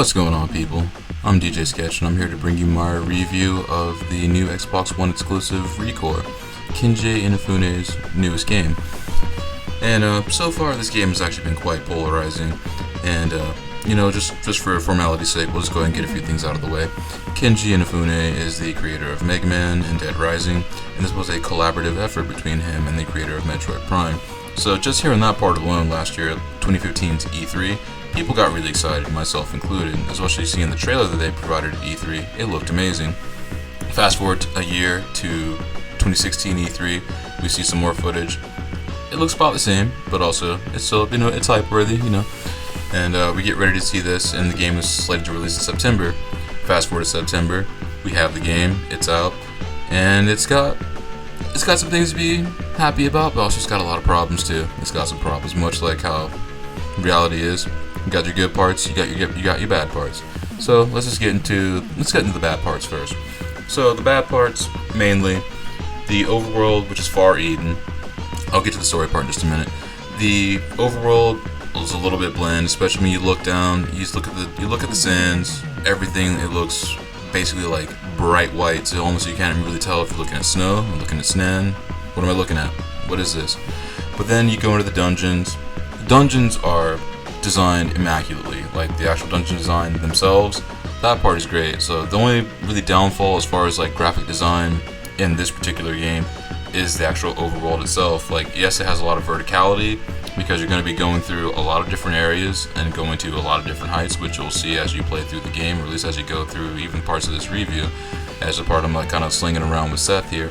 What's going on, people? I'm DJ Sketch, and I'm here to bring you my review of the new Xbox One exclusive ReCore, Kenji Inafune's newest game. And so far, this game has actually been quite polarizing. And just for formality's sake, we'll just go ahead and get a few things out of the way. Kenji Inafune is the creator of Mega Man and Dead Rising, and this was a collaborative effort between him and the creator of Metroid Prime. So just hearing that part alone last year at 2015's E3, people got really excited, myself included, especially seeing the trailer that they provided at E3. It looked amazing. Fast forward a year to 2016 E3, we see some more footage. It looks about the same, but also it's still, it's hype worthy, And we get ready to see this, and the game is slated to release in September. Fast forward to September, we have the game, it's out, and it's got some things to be happy about, but also it's got a lot of problems too. It's got some problems, much like how reality is. You got your good parts, you got your bad parts. So let's get into the bad parts first. So the bad parts, mainly the overworld, which is Far Eden. I'll get to the story part in just a minute. The overworld is a little bit bland, especially when you look down. You look at the sands. Everything, it looks basically like bright white, so almost you can't really tell if you're looking at snow or looking at sand. What am I looking at? What is this? But then you go into the dungeons. The dungeons are designed immaculately, like the actual dungeon design themselves. That part is great. So the only really downfall as far as like graphic design in this particular game is the actual overworld itself. Like, yes, it has a lot of verticality because you're going to be going through a lot of different areas and going to a lot of different heights, which you'll see as you play through the game, or at least as you go through even parts of this review, as a part I'm like kind of slinging around with Seth here.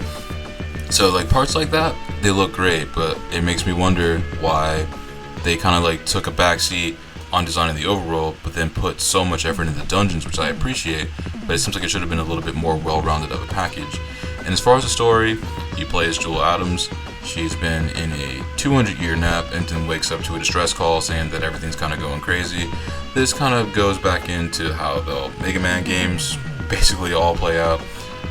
So like parts like that, they look great, but it makes me wonder why they kind of like took a backseat on designing the overworld, but then put so much effort into the dungeons, which I appreciate, but it seems like it should have been a little bit more well-rounded of a package. And as far as the story, you play as Jewel Adams. She's been in a 200-year nap and then wakes up to a distress call saying that everything's kind of going crazy. This kind of goes back into how the Mega Man games basically all play out.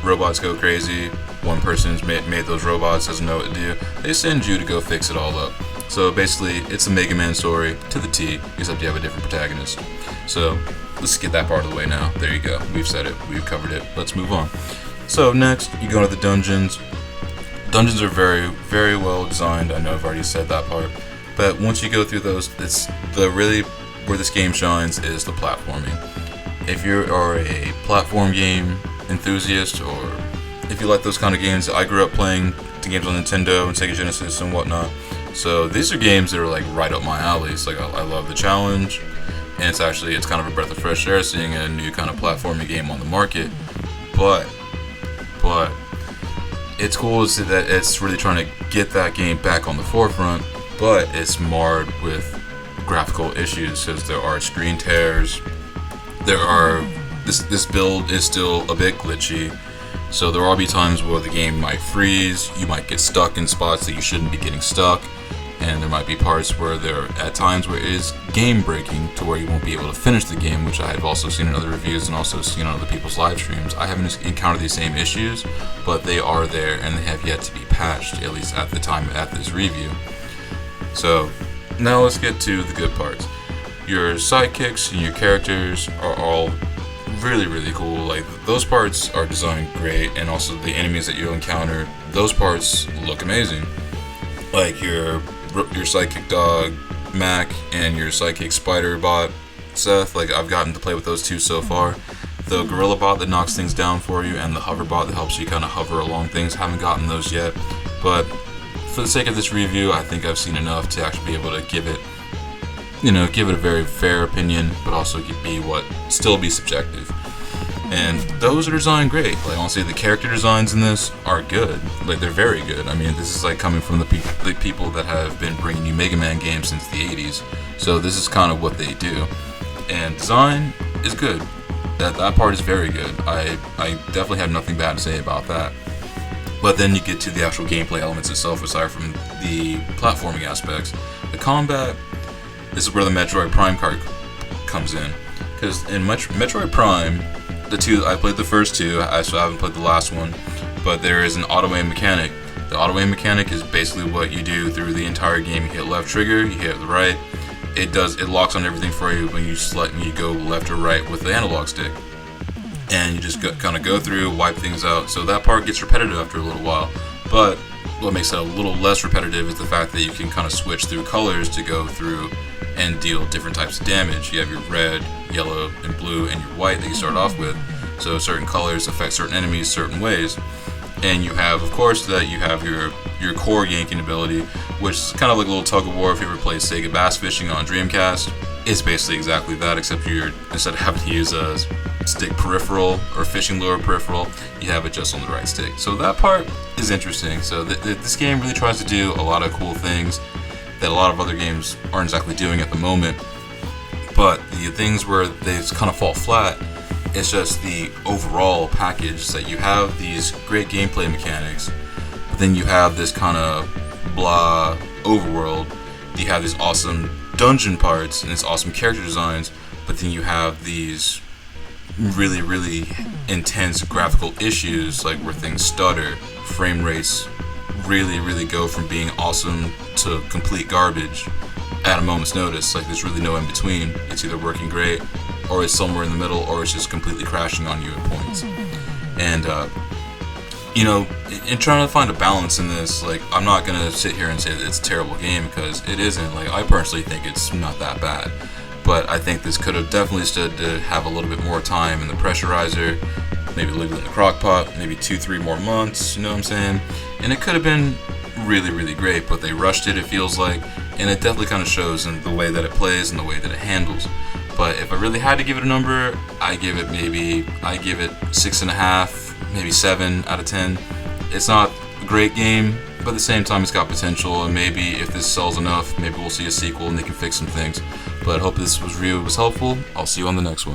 Robots go crazy. One person's made those robots, doesn't know what to do. They send you to go fix it all up. So basically, it's a Mega Man story to the T, except you have a different protagonist. So let's get that part of the way now. There you go. We've said it. We've covered it. Let's move on. So next, you go to the dungeons. Dungeons are very, very well designed. I know I've already said that part, but once you go through those, it's really where this game shines is the platforming. If you are a platform game enthusiast, or if you like those kind of games, I grew up playing the games on Nintendo and Sega Genesis and whatnot. So these are games that are like right up my alley. It's like I love the challenge, and it's kind of a breath of fresh air seeing a new kind of platforming game on the market. But it's cool that it's really trying to get that game back on the forefront, but it's marred with graphical issues because there are screen tears. This build is still a bit glitchy, so there will be times where the game might freeze. You might get stuck in spots that you shouldn't be getting stuck, and there might be parts where at times where it is game breaking to where you won't be able to finish the game, which I have also seen in other reviews and also seen on other people's live streams. I haven't encountered these same issues, but they are there and they have yet to be patched, at least at the time at this review. So now let's get to the good parts. Your sidekicks and your characters are all really, really cool. Like, those parts are designed great, and also the enemies that you encounter, those parts look amazing. Like your sidekick dog Mac and your sidekick spider bot Seth, like I've gotten to play with those two so far. The gorilla bot that knocks things down for you and the hover bot that helps you kind of hover along things, haven't gotten those yet, but for the sake of this review, I think I've seen enough to actually be able to give it a very fair opinion, but also still be subjective. And those are designed great. Like, honestly, the character designs in this are good. Like, they're very good. I mean, this is like coming from the people that have been bringing you Mega Man games since the 80s. So this is kind of what they do. And design is good. That part is very good. I definitely have nothing bad to say about that. But then you get to the actual gameplay elements itself, aside from the platforming aspects. The combat, this is where the Metroid Prime card comes in. Because in Metroid Prime, I played the first two, so I haven't played the last one, but there is an auto-aim mechanic. The auto-aim mechanic is basically what you do through the entire game. You hit left trigger, you hit the right, it locks on everything for you when you go left or right with the analog stick, and you just kind of go through, wipe things out. So that part gets repetitive after a little while, but what makes it a little less repetitive is the fact that you can kind of switch through colors to go through and deal different types of damage. You have your red, yellow, and blue, and your white that you start off with. So certain colors affect certain enemies certain ways. And you have, of course, that you have your core yanking ability, which is kind of like a little tug of war. If you ever played Sega Bass Fishing on Dreamcast, it's basically exactly that, except instead of having to use a stick peripheral or fishing lure peripheral, you have it just on the right stick. So that part is interesting. So this game really tries to do a lot of cool things that a lot of other games aren't exactly doing at the moment. But the things where they kind of fall flat, it's just the overall package that you have these great gameplay mechanics, but then you have this kind of blah overworld. You have these awesome dungeon parts and these awesome character designs, but then you have these really, really intense graphical issues, like where things stutter, frame rates really, really go from being awesome to complete garbage at a moment's notice. Like there's really no in between. It's either working great, or it's somewhere in the middle, or it's just completely crashing on you at points. And in trying to find a balance in this, like, I'm not gonna sit here and say that it's a terrible game, because it isn't. Like, I personally think it's not that bad, but I think this could have definitely stood to have a little bit more time in the pressurizer, maybe leave it in the crock pot, maybe 2-3 more months, you know what I'm saying? And it could have been really, really great, but they rushed it feels like, and it definitely kind of shows in the way that it plays and the way that it handles. But if I really had to give it a number, I give it 6.5, maybe 7 out of 10. It's not a great game, but at the same time it's got potential, and maybe if this sells enough, maybe we'll see a sequel and they can fix some things. But I hope this review was helpful. I'll see you on the next one.